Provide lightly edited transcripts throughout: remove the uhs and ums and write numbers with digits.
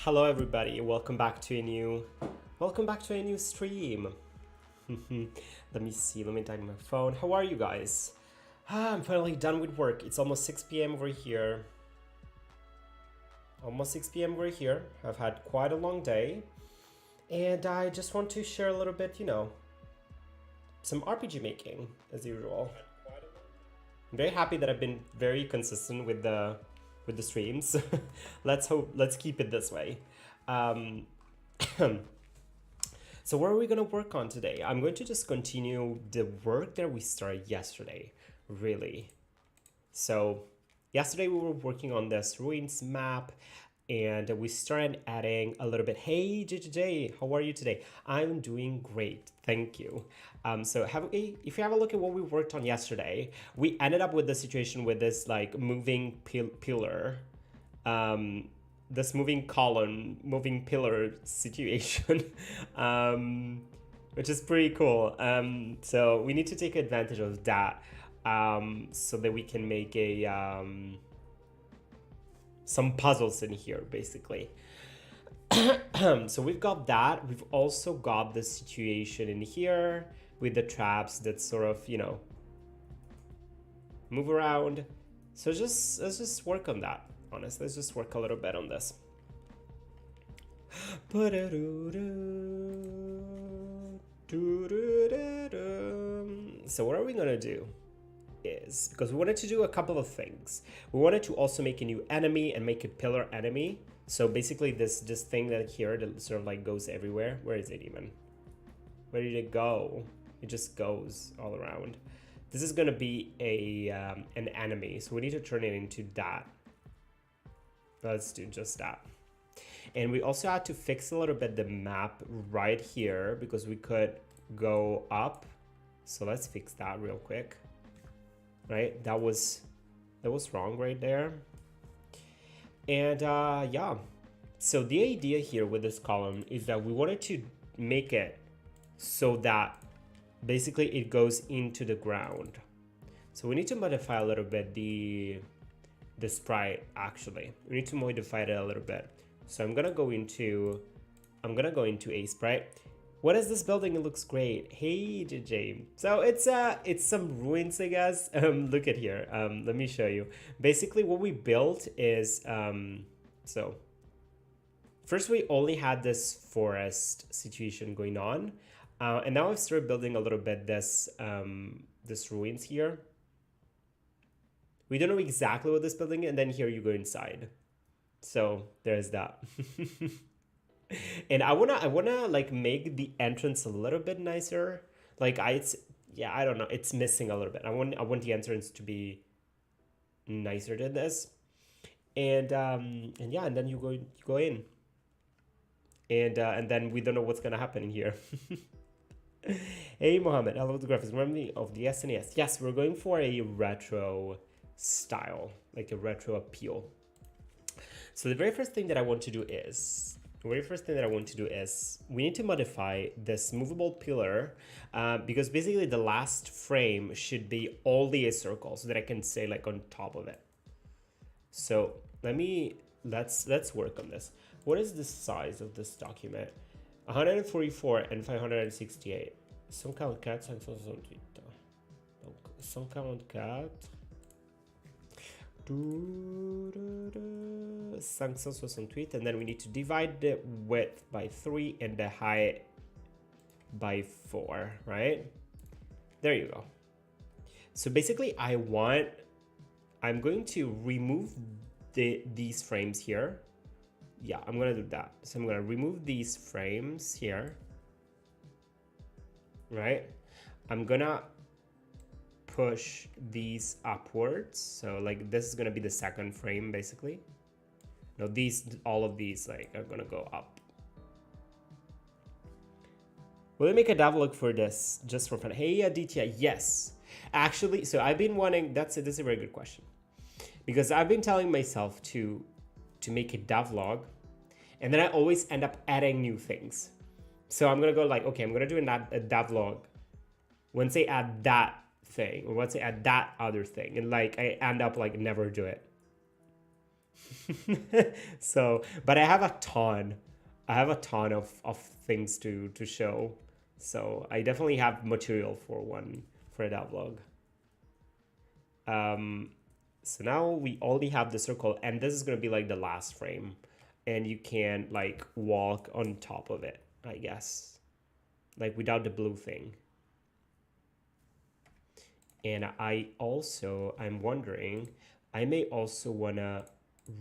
Hello everybody, welcome back to a new stream. Let me see, let me type my phone. How are you guys? I'm finally done with work. It's almost 6 p.m. over here. I've had quite a long day. And I just want to share a little bit, some RPG making as usual. I'm very happy that I've been very consistent with the streams. Let's keep it this way. Um, so what are we gonna work on today? I'm going to just continue the work that we started yesterday, really. So yesterday we were working on this ruins map and we started adding a little bit. Hey JJJ, how are you today? I'm doing great, thank you. If you have a look at what we worked on yesterday, we ended up with the situation with this like moving pillar, this moving column, moving pillar situation, which is pretty cool. So we need to take advantage of that, so that we can make some puzzles in here, basically. So we've got that. We've also got the situation in here with the traps that sort of, move around. So let's just work on that. Honestly, let's just work a little bit on this. So what are we gonna do is, because we wanted to do a couple of things. We wanted to also make a new enemy and make a pillar enemy. So basically this thing that here that sort of like goes everywhere. Where is it even? Where did it go? It just goes all around. This is gonna be an enemy, so we need to turn it into that. Let's do just that. And we also had to fix a little bit the map right here because we could go up. So let's fix that real quick. Right, that was wrong right there. And yeah, so the idea here with this column is that we wanted to make it so that basically it goes into the ground. So we need to modify a little bit the sprite. Actually, we need to modify it a little bit. So I'm gonna go into a sprite. What is this building? It looks great. Hey JJ. So it's some ruins, I guess. Look at here. Let me show you. Basically what we built is so first we only had this forest situation going on. And now I've started building a little bit this ruins here. We don't know exactly what this building is, and then here you go inside. So there's that. And I wanna like make the entrance a little bit nicer. Like I don't know, it's missing a little bit. I want the entrance to be nicer than this. And yeah, and then you go in. And then we don't know what's gonna happen in here. Hey Mohammed, I love the graphics. Remind me of the SNES. Yes, we're going for a retro style, like a retro appeal. So the very first thing that I want to do is we need to modify this movable pillar, because basically the last frame should be only a circle so that I can say like on top of it. So let's work on this. What is the size of this document? 144 and 568. 144, 568. Donc 144. 568, and then we need to divide the width by 3 and the height by 4, right? There you go. So basically I'm going to remove these frames here. Yeah, I'm gonna do that. So I'm gonna remove these frames here, right? I'm gonna push these upwards, so like this is gonna be the second frame basically. No, all of these like are gonna go up. Will we make a devlog for this just for fun? Hey Aditya, yes. Actually, so I've been wanting, this is a very good question, because I've been telling myself to make a devlog, and then I always end up adding new things. So I'm gonna go like, okay, I'm gonna do a devlog once I add that thing, or once I add that other thing, and like I end up like never do it. So, but I have a ton. I have a ton of things to show. So I definitely have material for one for that vlog. So now we only have the circle, and this is gonna be like the last frame, and you can like walk on top of it, I guess, like without the blue thing. And I'm wondering, I may also wanna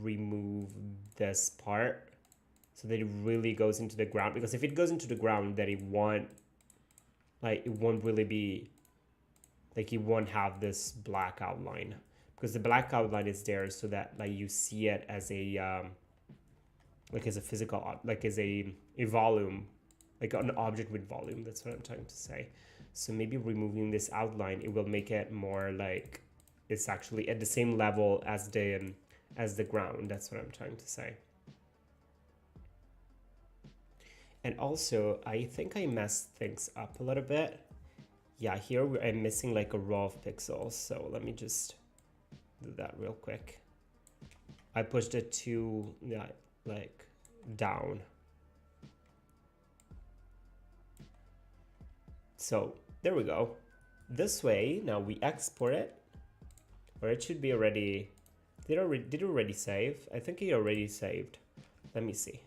remove this part so that it really goes into the ground, because if it goes into the ground, then it won't really be, like, you won't have this black outline, because the black outline is there so that like you see it as a like as a physical, like as a volume, like an object with volume. That's what I'm trying to say. So maybe removing this outline, it will make it more like it's actually at the same level as the ground. That's what I'm trying to say. And also, I think I messed things up a little bit. Yeah, here I'm missing like a row of pixels. So let me just do that real quick. I pushed it to, yeah, like down. So there we go. This way, now we export it, or it should be already, did it already save? I think it already saved. Let me see.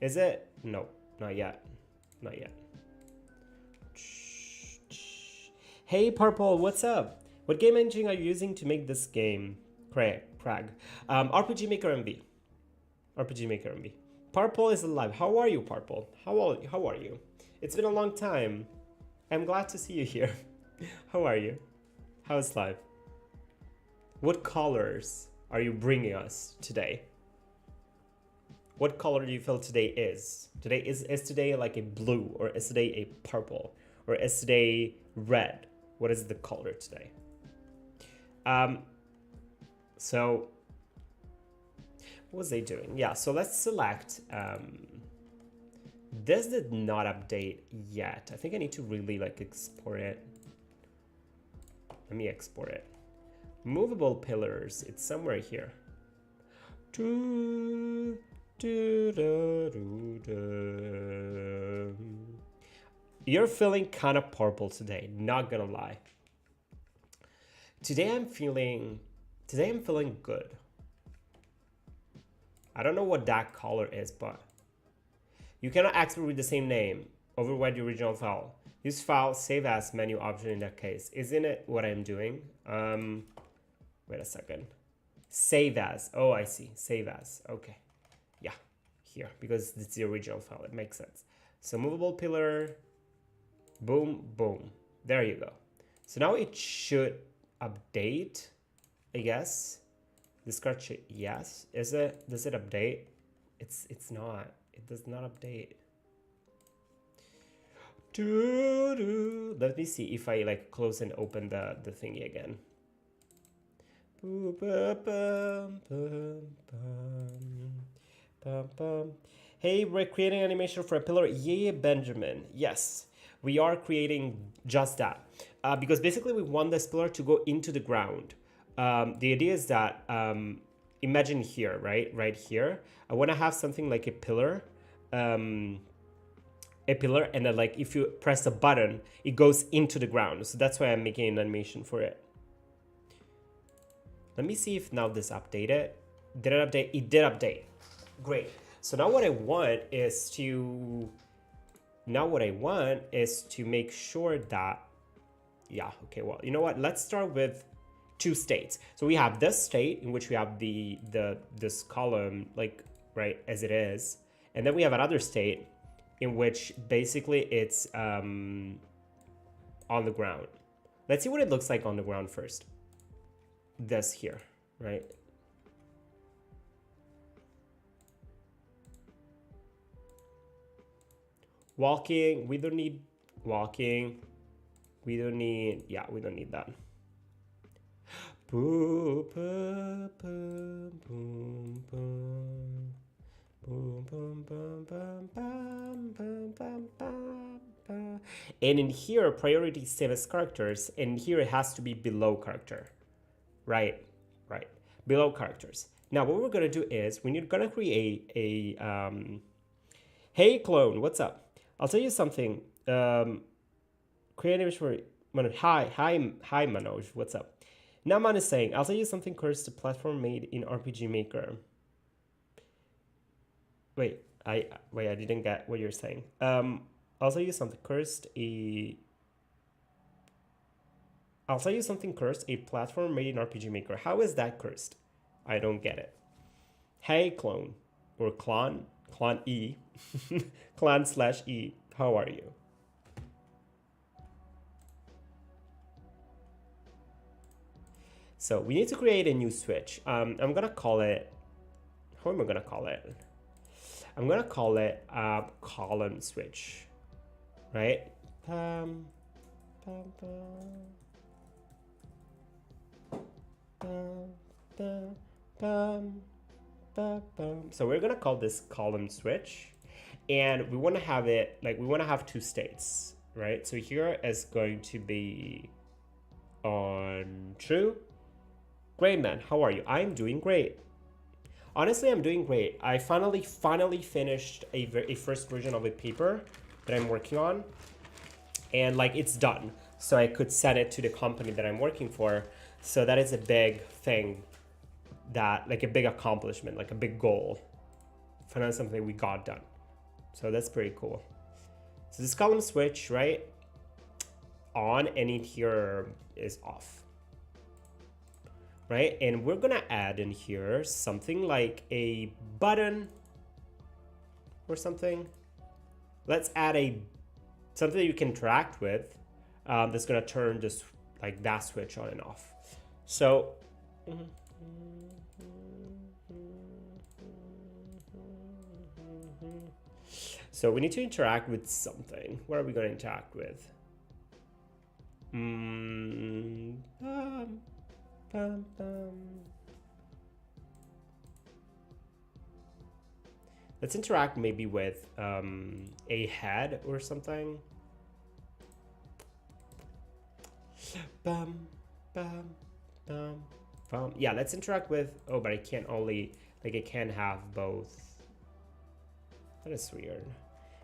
Is it? No, not yet. Not yet. Hey Purple, what's up? What game engine are you using to make this game? Craig. RPG Maker MV. RPG Maker MV. Purple is alive. How are you, Purple? How are you? It's been a long time. I'm glad to see you here. How are you? How's life? What colors are you bringing us today? What color do you feel today is? Today is today like a blue, or is today a purple, or is today red? What is the color today? So what was they doing? Yeah, so let's select, this did not update yet. I think I need to really like export it. Let me export it. Movable pillars, it's somewhere here. You're feeling kind of purple today, not gonna lie. Today I'm feeling good. I don't know what that color is, but you cannot export with the same name. Overwrite the original file. Use file, save as menu option in that case. Isn't it what I'm doing? Wait a second. Save as. Oh, I see. Save as. Okay. Yeah, here, because it's the original file. It makes sense. So movable pillar. Boom, boom. There you go. So now it should update, I guess. Discard sheet, yes. Does it update? It's not. It does not update. Let me see if I like close and open the thingy again. Hey, we're creating animation for a pillar. Yeah, Benjamin. Yes, we are creating just that. Because basically we want this pillar to go into the ground. The idea is that, imagine here, right here, I want to have something like a pillar, and then like if you press a button, it goes into the ground. So that's why I'm making an animation for it. Let me see if now this updated. Did it update? It did update. Great. So now what I want is to make sure that, yeah, okay, well, you know what? Let's start with two states. So we have this state in which we have this column, like, right, as it is. And then we have another state in which basically it's on the ground. Let's see what it looks like on the ground first. This here, right? Walking, we don't need walking. We don't need, yeah, we don't need that. Boom, boom, boom, boom, boom, Boom, boom, boom, boom, boom, boom, boom, boom, boom. And in here, priority same as characters. And here it has to be below character. Right, right. Below characters. Now what we're gonna do is we're gonna create a hey clone, what's up? I'll tell you something. Creative for hi Manoj, what's up? Naman is saying, I'll tell you something, cursed, the platform made in RPG Maker. Wait, I didn't get what you're saying. I'll tell you something, cursed, I'll tell you something, cursed, a platform made in RPG Maker. How is that cursed? I don't get it. Hey clone, or clon E, clan/E, how are you? So we need to create a new switch. I'm gonna call it, how am I gonna call it? I'm gonna call it column switch, right? Pum, pum, pum, pum, pum, pum, pum. So we're gonna call this column switch, and we want to have it like we want to have two states, right? So here is going to be on true. Great, man. How are you? I'm doing great. Honestly, I'm doing great. I finally finished a first version of a paper that I'm working on, and like it's done. So I could send it to the company that I'm working for. So that is a big thing, that like a big accomplishment, like a big goal. Finally something we got done. So that's pretty cool. So this column switch, right? On, and in here is off. Right, and we're gonna add in here something like a button or something. Let's add something that you can interact with, that's gonna turn this like that switch on and off. So so we need to interact with something. What are we gonna interact with? Let's interact maybe with a head or something. Bum, bum, bum, bum. Yeah, let's interact with, oh, but I can't only, like I can't have both. That is weird.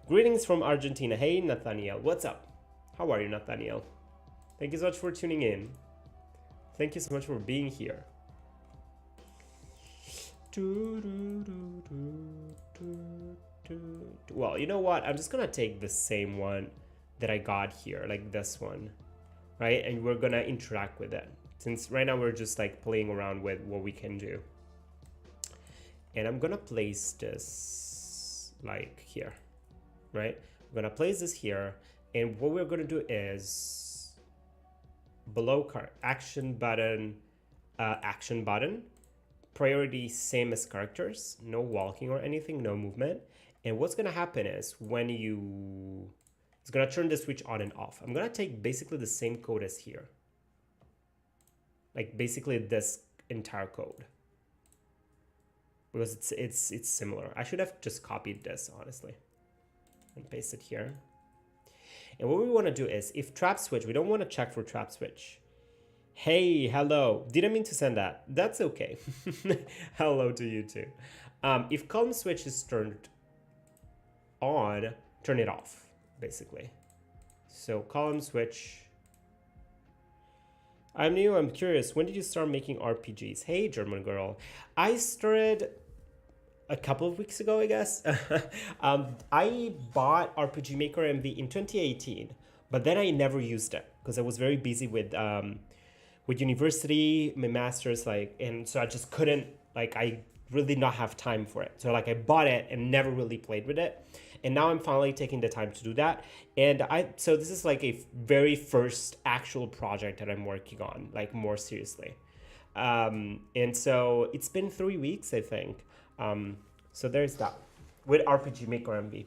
Greetings from Argentina. Hey, Nathaniel. What's up? How are you, Nathaniel? Thank you so much for tuning in. Thank you so much for being here. Well, you know what? I'm just gonna take the same one that I got here, like this one, right? And we're gonna interact with it, since right now we're just like playing around with what we can do. And I'm gonna place this like here, right? I'm gonna place this here, and what we're gonna do is below action button, priority same as characters, no walking or anything, no movement. And what's gonna happen is when it's gonna turn the switch on and off. I'm gonna take basically the same code as here, like basically this entire code, because it's similar. I should have just copied this honestly and paste it here. And what we want to do is, if trap switch, we don't want to check for trap switch. Hey, hello. Didn't mean to send that. That's okay. Hello to you too. If column switch is turned on, turn it off, basically. So column switch. I'm new, I'm curious. When did you start making RPGs? Hey, German girl. I started a couple of weeks ago, I guess. I bought RPG Maker MV in 2018, but then I never used it because I was very busy with university, my master's, like, and so I just couldn't, like, I really did not have time for it. So like I bought it and never really played with it. And now I'm finally taking the time to do that. And so this is like a very first actual project that I'm working on, like more seriously. And so it's been 3 weeks, I think. So there's that with RPG Maker MV.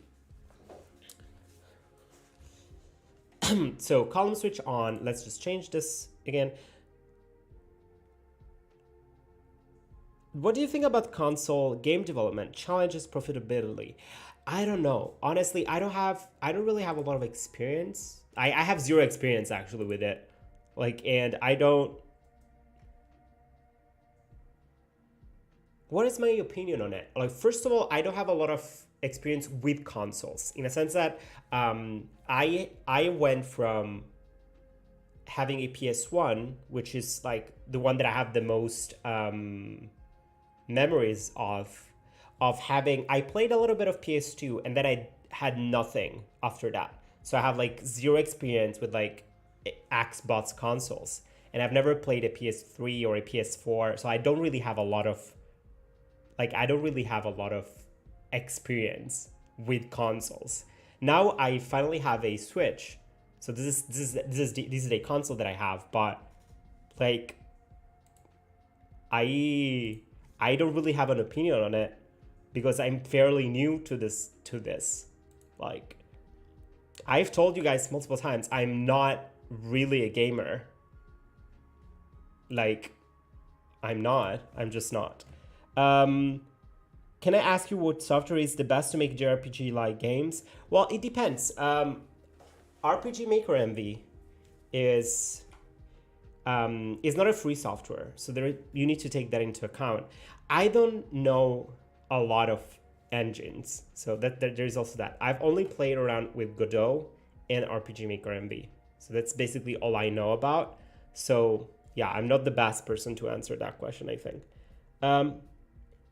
So column switch on, let's just change this again. What do you think about console game development challenges, profitability? I don't know. Honestly, I don't really have a lot of experience. I have zero experience actually with it. Like, and I don't. What is my opinion on it? Like, first of all, I don't have a lot of experience with consoles in a sense that I went from having a PS1, which is like the one that I have the most memories of having. I played a little bit of PS2 and then I had nothing after that. So I have like zero experience with like Xbox consoles. And I've never played a PS3 or a PS4, so I don't really have a lot of experience with consoles. Now I finally have a Switch. So this is a console that I have, but like I don't really have an opinion on it because I'm fairly new to this. Like, I've told you guys multiple times, I'm not really a gamer. Like, I'm just not. Can I ask you what software is the best to make JRPG like games? Well, it depends. RPG Maker MV is not a free software, so you need to take that into account. I don't know a lot of engines, so that there's also that. I've only played around with Godot and RPG Maker MV, so that's basically all I know about. So yeah, I'm not the best person to answer that question, I think.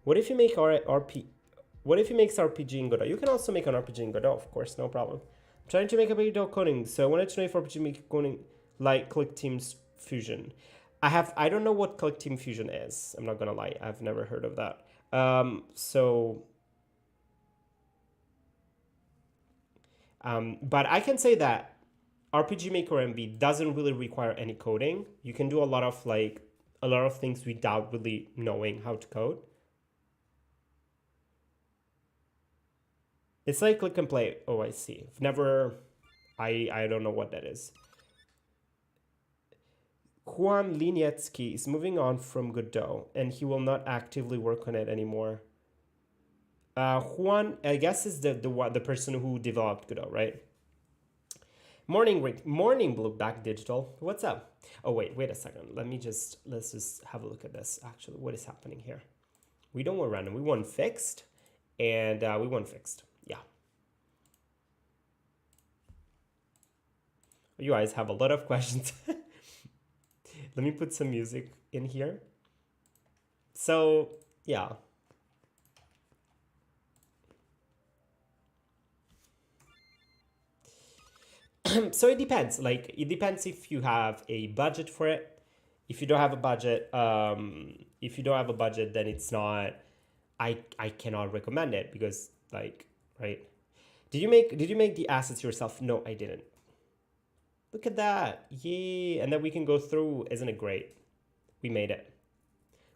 What if you make What if you make RPG in Godot? You can also make an RPG in Godot, of course, no problem. I'm trying to make a Godot coding, so I wanted to know if RPG Maker coding like Click Teams Fusion. I don't know what Click Team Fusion is. I'm not gonna lie, I've never heard of that. But I can say that RPG Maker MV doesn't really require any coding. You can do a lot of things without really knowing how to code. It's like click and play. Oh, I see. I don't know what that is. Juan Linietsky is moving on from Godot, and he will not actively work on it anymore. Juan, I guess, is the person who developed Godot, right? Morning, Blue Back Digital. What's up? Oh wait a second. Let's just have a look at this. Actually, what is happening here? We don't want random. We want fixed, and we want fixed. Yeah. You guys have a lot of questions. Let me put some music in here. So yeah. So it depends. Like, it depends if you have a budget for it. If you don't have a budget, then it's not. I cannot recommend it because, like, right? Did you make the assets yourself? No, I didn't. Look at that. Yay. And then we can go through. Isn't it great? We made it.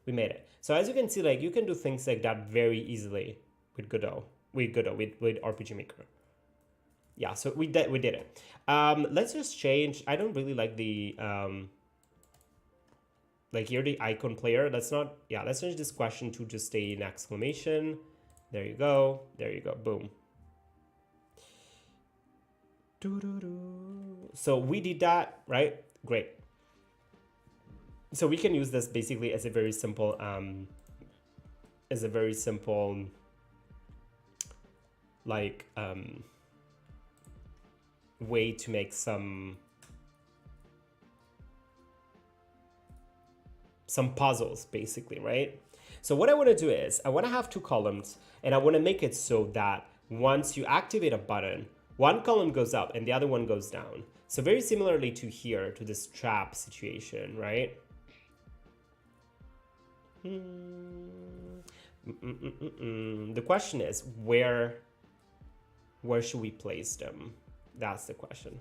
We made it. So as you can see, like, you can do things like that very easily with Godot. With RPG Maker. Yeah, so we did it. Let's just change. I don't really like the like here the icon player. Let's change this question to just an exclamation. There you go. Boom. So we did that, right? Great. So we can use this basically as a very simple like way to make some puzzles, basically, right? So what I want to do is I want to have two columns, and I want to make it so that once you activate a button, one column goes up and the other one goes down. So very similarly to here, to this trap situation, right? The question is, where should we place them? That's the question.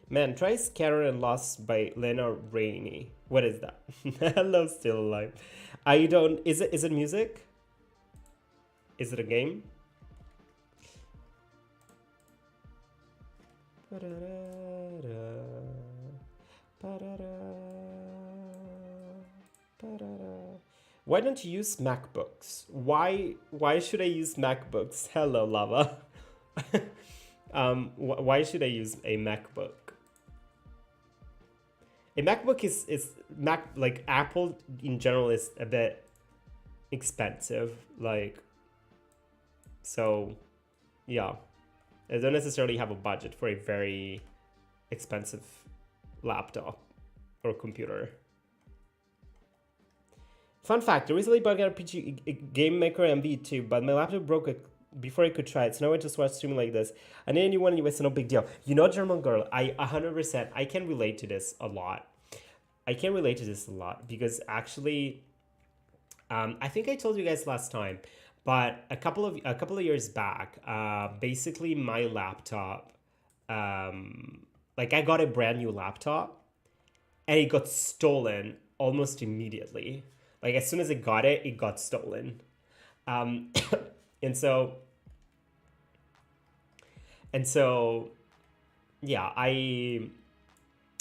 Man, try Scatter and Lost by Lena Rainey. What is that? Hello, Still Alive. I don't. Is it music? Is it a game? Why don't you use MacBooks? Why should I use MacBooks? Hello, Lava. Why should I use a MacBook? A MacBook is Mac, like Apple in general is a bit expensive, like, so yeah, I don't necessarily have a budget for a very expensive laptop or computer. Fun fact, I recently bought an RPG Game Maker MV2, but my laptop broke before I could try it, so now I just watch streaming like this. I need a new one anyway, so no big deal. You know, German girl, I 100%, I can relate to this a lot. I can relate to this a lot because actually, I think I told you guys last time, but a couple of years back, basically my laptop, like I got a brand new laptop, and it got stolen almost immediately. Like as soon as I got it, it got stolen, and so yeah, I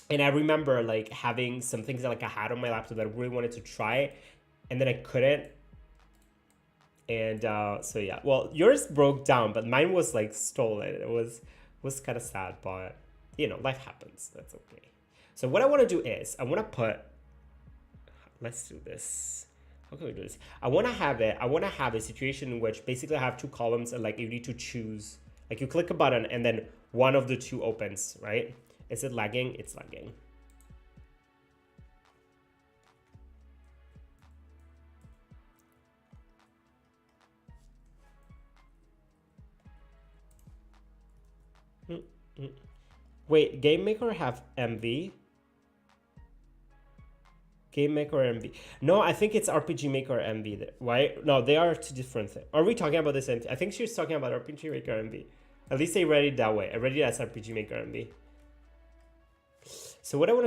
remember like having some things that like I had on my laptop that I really wanted to try, and then I couldn't. And so yeah, well, yours broke down, but mine was like stolen. It was kind of sad, but you know, life happens. That's okay. So what I want to do is I want to put. Let's do this. How can we do this? I want to have a situation in which basically I have two columns and like you need to choose. Like you click a button and then one of the two opens, right? Is it lagging? It's lagging. Wait, Game Maker have MV? Game Maker or MV? No, I think it's RPG Maker or MV. Right? No, they are two different things. Are we talking about the same thing? I think she's talking about RPG Maker or MV. At least I read it that way. I read it as RPG Maker MV. So what I want to